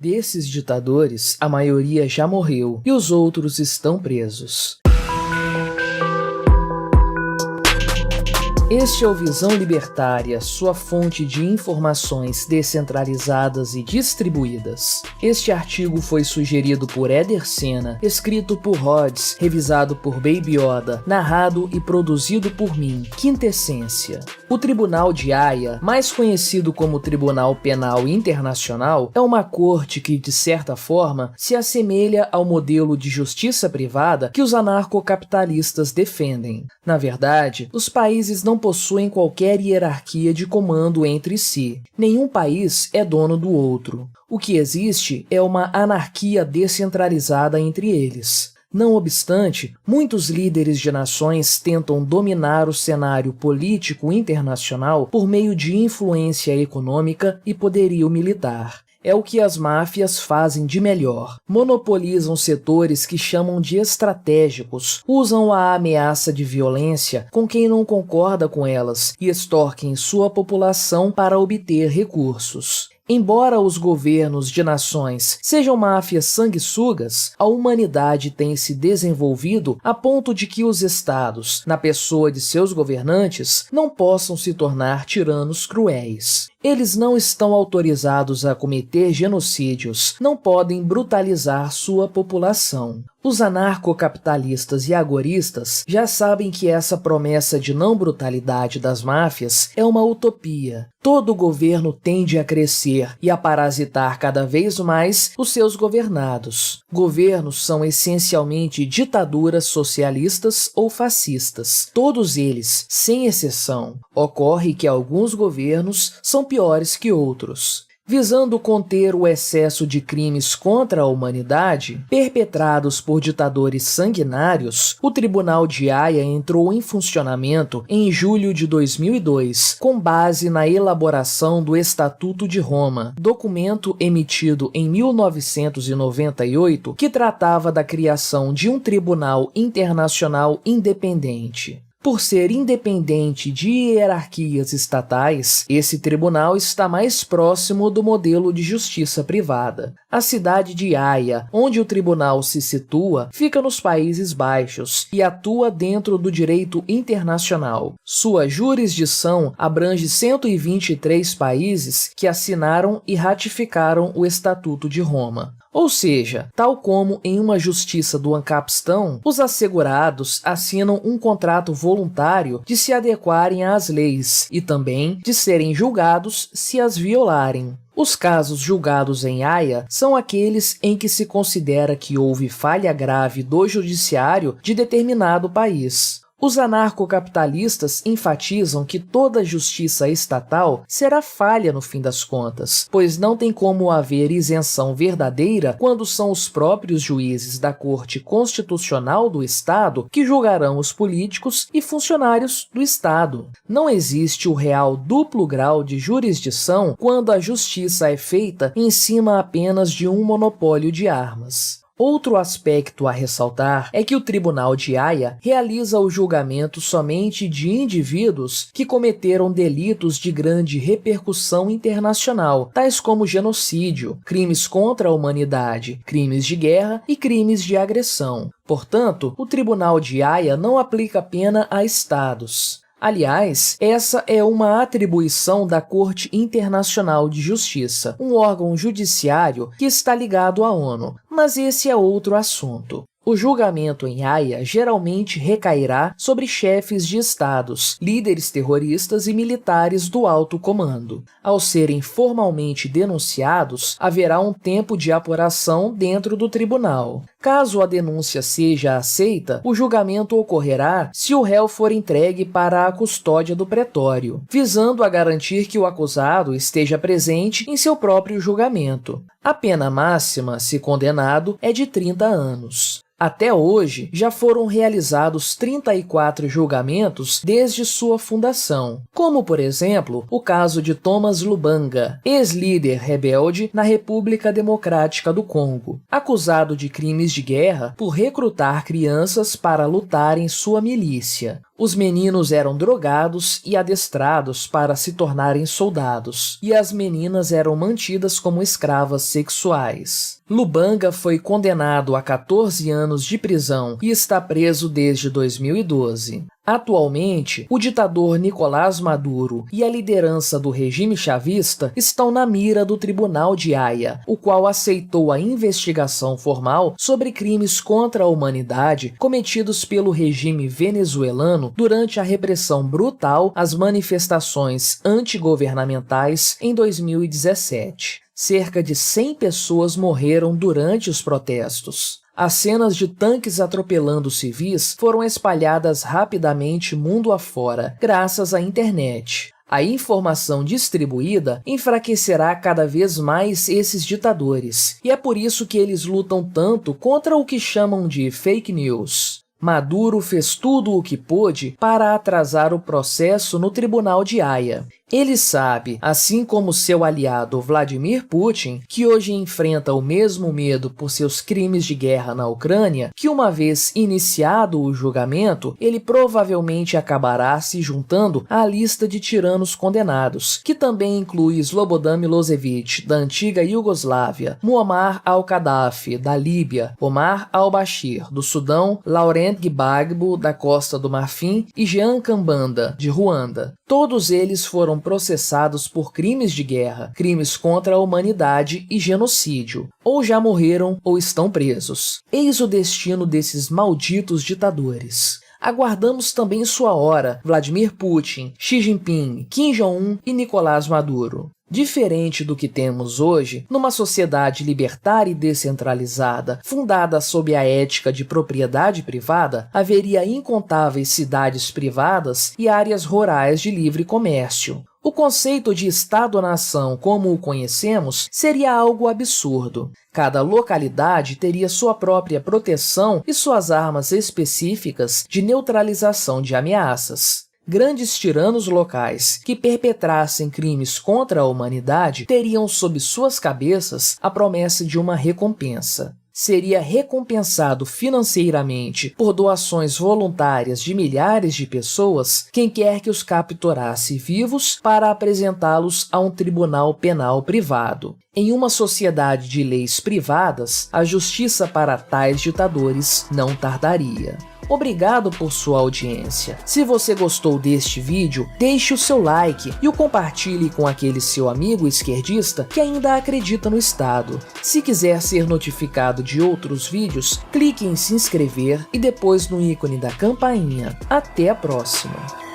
Desses ditadores, a maioria já morreu e os outros estão presos. Este é o Visão Libertária, sua fonte de informações descentralizadas e distribuídas. Este artigo foi sugerido por Éder Sena, escrito por Rhodes, revisado por Baby Yoda, narrado e produzido por mim, Quintessência. O Tribunal de Haia, mais conhecido como Tribunal Penal Internacional, é uma corte que, de certa forma, se assemelha ao modelo de justiça privada que os anarcocapitalistas defendem. Na verdade, os países não possuem qualquer hierarquia de comando entre si. Nenhum país é dono do outro. O que existe é uma anarquia descentralizada entre eles. Não obstante, muitos líderes de nações tentam dominar o cenário político internacional por meio de influência econômica e poderio militar. É o que as máfias fazem de melhor. Monopolizam setores que chamam de estratégicos, usam a ameaça de violência com quem não concorda com elas e extorquem sua população para obter recursos. Embora os governos de nações sejam máfias sanguessugas, a humanidade tem se desenvolvido a ponto de que os estados, na pessoa de seus governantes, não possam se tornar tiranos cruéis. Eles não estão autorizados a cometer genocídios, não podem brutalizar sua população. Os anarcocapitalistas e agoristas já sabem que essa promessa de não brutalidade das máfias é uma utopia. Todo governo tende a crescer e a parasitar cada vez mais os seus governados. Governos são essencialmente ditaduras socialistas ou fascistas. Todos eles, sem exceção. Ocorre que alguns governos são piores que outros. Visando conter o excesso de crimes contra a humanidade perpetrados por ditadores sanguinários, o Tribunal de Haia entrou em funcionamento em julho de 2002, com base na elaboração do Estatuto de Roma, documento emitido em 1998 que tratava da criação de um tribunal internacional independente. Por ser independente de hierarquias estatais, esse tribunal está mais próximo do modelo de justiça privada. A cidade de Haia, onde o tribunal se situa, fica nos Países Baixos e atua dentro do direito internacional. Sua jurisdição abrange 123 países que assinaram e ratificaram o Estatuto de Roma. Ou seja, tal como em uma justiça do Ancapistan, os assegurados assinam um contrato voluntário de se adequarem às leis e também de serem julgados se as violarem. Os casos julgados em Haia são aqueles em que se considera que houve falha grave do judiciário de determinado país. Os anarcocapitalistas enfatizam que toda justiça estatal será falha no fim das contas, pois não tem como haver isenção verdadeira quando são os próprios juízes da Corte Constitucional do Estado que julgarão os políticos e funcionários do Estado. Não existe o real duplo grau de jurisdição quando a justiça é feita em cima apenas de um monopólio de armas. Outro aspecto a ressaltar é que o Tribunal de Haia realiza o julgamento somente de indivíduos que cometeram delitos de grande repercussão internacional, tais como genocídio, crimes contra a humanidade, crimes de guerra e crimes de agressão. Portanto, o Tribunal de Haia não aplica pena a estados. Aliás, essa é uma atribuição da Corte Internacional de Justiça, um órgão judiciário que está ligado à ONU, mas esse é outro assunto. O julgamento em Haia geralmente recairá sobre chefes de estados, líderes terroristas e militares do alto comando. Ao serem formalmente denunciados, haverá um tempo de apuração dentro do tribunal. Caso a denúncia seja aceita, o julgamento ocorrerá se o réu for entregue para a custódia do pretório, visando a garantir que o acusado esteja presente em seu próprio julgamento. A pena máxima, se condenado, é de 30 anos. Até hoje, já foram realizados 34 julgamentos desde sua fundação, como, por exemplo, o caso de Thomas Lubanga, ex-líder rebelde na República Democrática do Congo, acusado de crimes de guerra por recrutar crianças para lutar em sua milícia. Os meninos eram drogados e adestrados para se tornarem soldados, e as meninas eram mantidas como escravas sexuais. Lubanga foi condenado a 14 anos de prisão e está preso desde 2012. Atualmente, o ditador Nicolás Maduro e a liderança do regime chavista estão na mira do Tribunal de Haia, o qual aceitou a investigação formal sobre crimes contra a humanidade cometidos pelo regime venezuelano durante a repressão brutal às manifestações antigovernamentais em 2017. Cerca de 100 pessoas morreram durante os protestos. As cenas de tanques atropelando civis foram espalhadas rapidamente mundo afora, graças à internet. A informação distribuída enfraquecerá cada vez mais esses ditadores, e é por isso que eles lutam tanto contra o que chamam de fake news. Maduro fez tudo o que pôde para atrasar o processo no Tribunal de Haia. Ele sabe, assim como seu aliado Vladimir Putin, que hoje enfrenta o mesmo medo por seus crimes de guerra na Ucrânia, que uma vez iniciado o julgamento, ele provavelmente acabará se juntando à lista de tiranos condenados, que também inclui Slobodan Milosevic, da antiga Iugoslávia, Muammar al-Gaddafi, da Líbia, Omar al-Bashir, do Sudão, Laurent Gbagbo, da Costa do Marfim e Jean Kambanda, de Ruanda. Todos eles foram processados por crimes de guerra, crimes contra a humanidade e genocídio, ou já morreram ou estão presos. Eis o destino desses malditos ditadores. Aguardamos também sua hora, Vladimir Putin, Xi Jinping, Kim Jong-un e Nicolás Maduro. Diferente do que temos hoje, numa sociedade libertária e descentralizada, fundada sob a ética de propriedade privada, haveria incontáveis cidades privadas e áreas rurais de livre comércio. O conceito de Estado-nação como o conhecemos seria algo absurdo. Cada localidade teria sua própria proteção e suas armas específicas de neutralização de ameaças. Grandes tiranos locais que perpetrassem crimes contra a humanidade teriam sob suas cabeças a promessa de uma recompensa. Seria recompensado financeiramente por doações voluntárias de milhares de pessoas quem quer que os capturasse vivos para apresentá-los a um tribunal penal privado. Em uma sociedade de leis privadas, a justiça para tais ditadores não tardaria. Obrigado por sua audiência. Se você gostou deste vídeo, deixe o seu like e o compartilhe com aquele seu amigo esquerdista que ainda acredita no Estado. Se quiser ser notificado de outros vídeos, clique em se inscrever e depois no ícone da campainha. Até a próxima!